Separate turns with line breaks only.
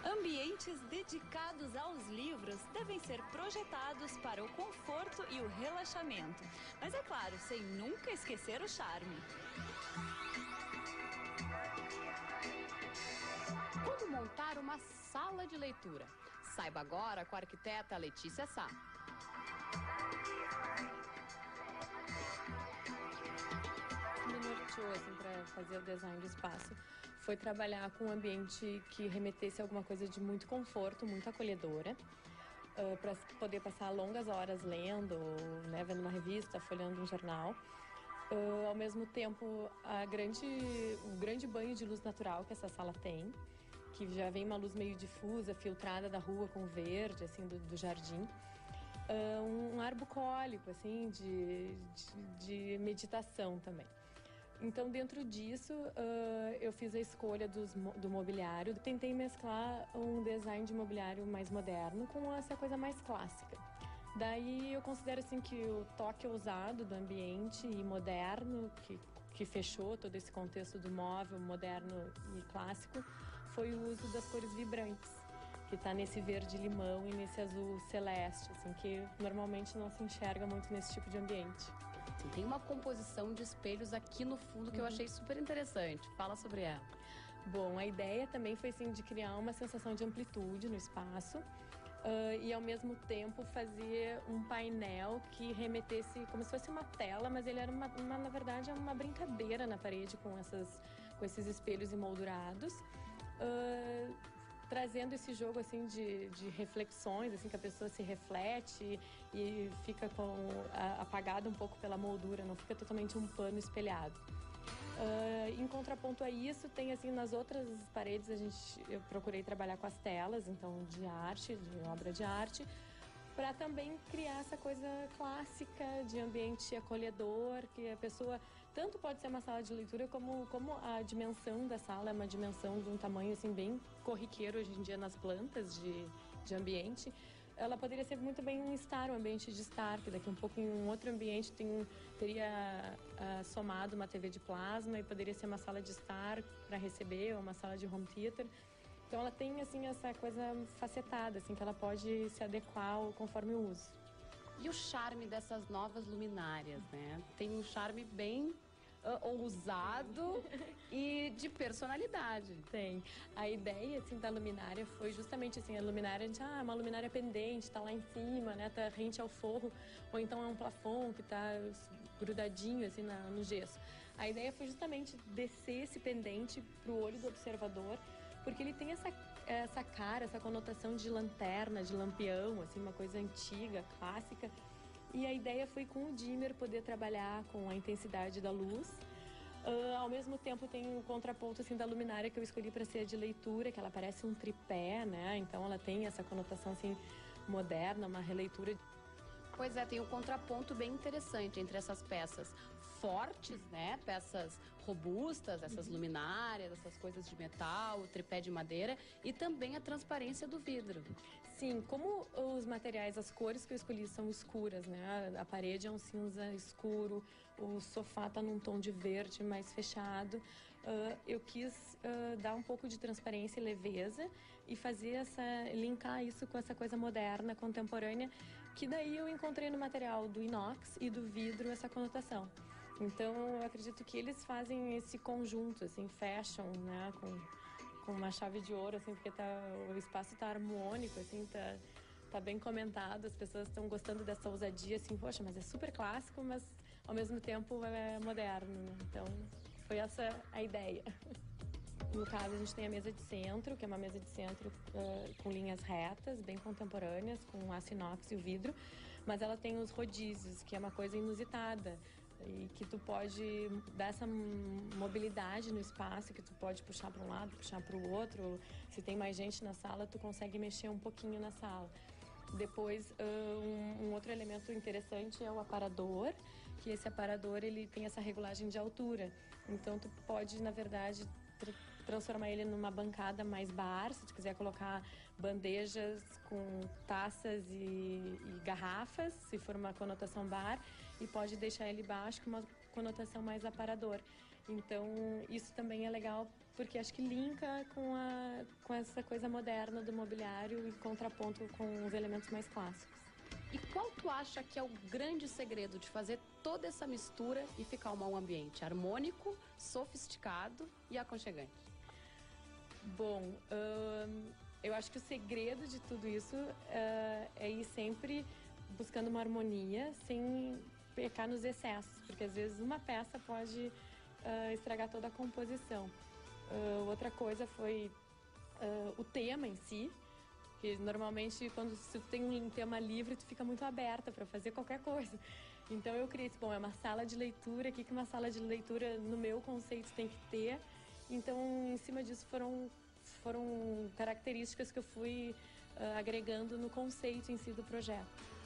Ambientes dedicados aos livros devem ser projetados para o conforto e o relaxamento. Mas é claro, sem nunca esquecer o charme.
Como montar uma sala de leitura? Saiba agora com a arquiteta Letícia Sá.
Me norteou assim, para fazer o design do espaço foi trabalhar com um ambiente que remetesse a alguma coisa de muito conforto, muito acolhedora, para poder passar longas horas lendo, né, vendo uma revista, folheando um jornal. Ao mesmo tempo, o grande banho de luz natural que essa sala tem, que já vem uma luz meio difusa, filtrada da rua com verde, assim, do jardim. Um ar bucólico, assim, de meditação também. Então, dentro disso, eu fiz a escolha do mobiliário. Tentei mesclar um design de mobiliário mais moderno com essa coisa mais clássica. Daí, eu considero assim que o toque ousado do ambiente e moderno, que fechou todo esse contexto do móvel moderno e clássico, foi o uso das cores vibrantes, que está nesse verde-limão e nesse azul celeste, assim, que normalmente não se enxerga muito nesse tipo de ambiente.
Tem uma composição de espelhos aqui no fundo que eu achei super interessante. Fala sobre ela.
Bom, a ideia também foi assim, de criar uma sensação de amplitude no espaço e ao mesmo tempo fazer um painel que remetesse como se fosse uma tela, mas ele era na verdade uma brincadeira na parede com esses espelhos emoldurados. Trazendo esse jogo assim de reflexões, assim, que a pessoa se reflete e fica apagada um pouco pela moldura, não fica totalmente um pano espelhado. Em contraponto a isso, tem assim nas outras paredes eu procurei trabalhar com as telas, então de arte, de obra de arte, para também criar essa coisa clássica de ambiente acolhedor, que a pessoa tanto pode ser uma sala de leitura como a dimensão da sala é uma dimensão de um tamanho assim bem corriqueiro hoje em dia nas plantas de ambiente. Ela poderia ser muito bem um ambiente de estar, que daqui um pouco em um outro ambiente teria somado uma TV de plasma e poderia ser uma sala de estar para receber ou uma sala de home theater. Então ela tem assim essa coisa facetada, assim, que ela pode se adequar conforme o uso.
E o charme dessas novas luminárias, né? Tem um charme bem ousado e de personalidade.
Tem. A ideia assim da luminária foi justamente assim, a luminária uma luminária pendente, tá lá em cima, né, tá rente ao forro, ou então é um plafond que tá grudadinho assim no gesso. A ideia foi justamente descer esse pendente pro olho do observador, porque ele tem essa cara, essa conotação de lanterna, de lampião, assim, uma coisa antiga, clássica. E a ideia foi com o dimmer poder trabalhar com a intensidade da luz. Ao mesmo tempo tem o contraponto assim, da luminária que eu escolhi para ser de leitura, que ela parece um tripé, né? Então ela tem essa conotação assim, moderna, uma releitura.
Pois é, tem um contraponto bem interessante entre essas peças fortes, né? Peças robustas, essas luminárias, essas coisas de metal, o tripé de madeira e também a transparência do vidro.
Sim, como os materiais, as cores que eu escolhi são escuras, né? A parede é um cinza escuro, o sofá tá num tom de verde mais fechado. Eu quis dar um pouco de transparência e leveza e fazer linkar isso com essa coisa moderna, contemporânea, que daí eu encontrei no material do inox e do vidro essa conotação. Então, eu acredito que eles fazem esse conjunto, assim, fecham, né, com uma chave de ouro, assim, porque o espaço tá harmônico, assim, tá bem comentado, as pessoas estão gostando dessa ousadia, assim, poxa, mas é super clássico, mas ao mesmo tempo é moderno, né? Então, foi essa a ideia. No caso, a gente tem a mesa de centro, que é uma mesa de centro com linhas retas, bem contemporâneas, com aço inox e o vidro, mas ela tem os rodízios, que é uma coisa inusitada, e que tu pode dar essa mobilidade no espaço, que tu pode puxar para um lado, puxar para o outro. Se tem mais gente na sala, tu consegue mexer um pouquinho na sala. Depois, um outro elemento interessante é o aparador, que esse aparador ele tem essa regulagem de altura. Então, tu pode, na verdade, transformar ele numa bancada mais bar, se tu quiser colocar bandejas com taças e garrafas, se for uma conotação bar, e pode deixar ele baixo com uma conotação mais aparador. Então, isso também é legal, porque acho que linka com essa coisa moderna do mobiliário em contraponto com os elementos mais clássicos.
E qual tu acha que é o grande segredo de fazer toda essa mistura e ficar um ambiente harmônico, sofisticado e aconchegante?
Bom, eu acho que o segredo de tudo isso é ir sempre buscando uma harmonia, sem pecar nos excessos, porque às vezes uma peça pode estragar toda a composição. Outra coisa foi o tema em si, que normalmente se tu tem um tema livre, tu fica muito aberta para fazer qualquer coisa. Então eu criei, bom, é uma sala de leitura, o que uma sala de leitura no meu conceito tem que ter. Então, em cima disso foram características que eu fui agregando no conceito em si do projeto.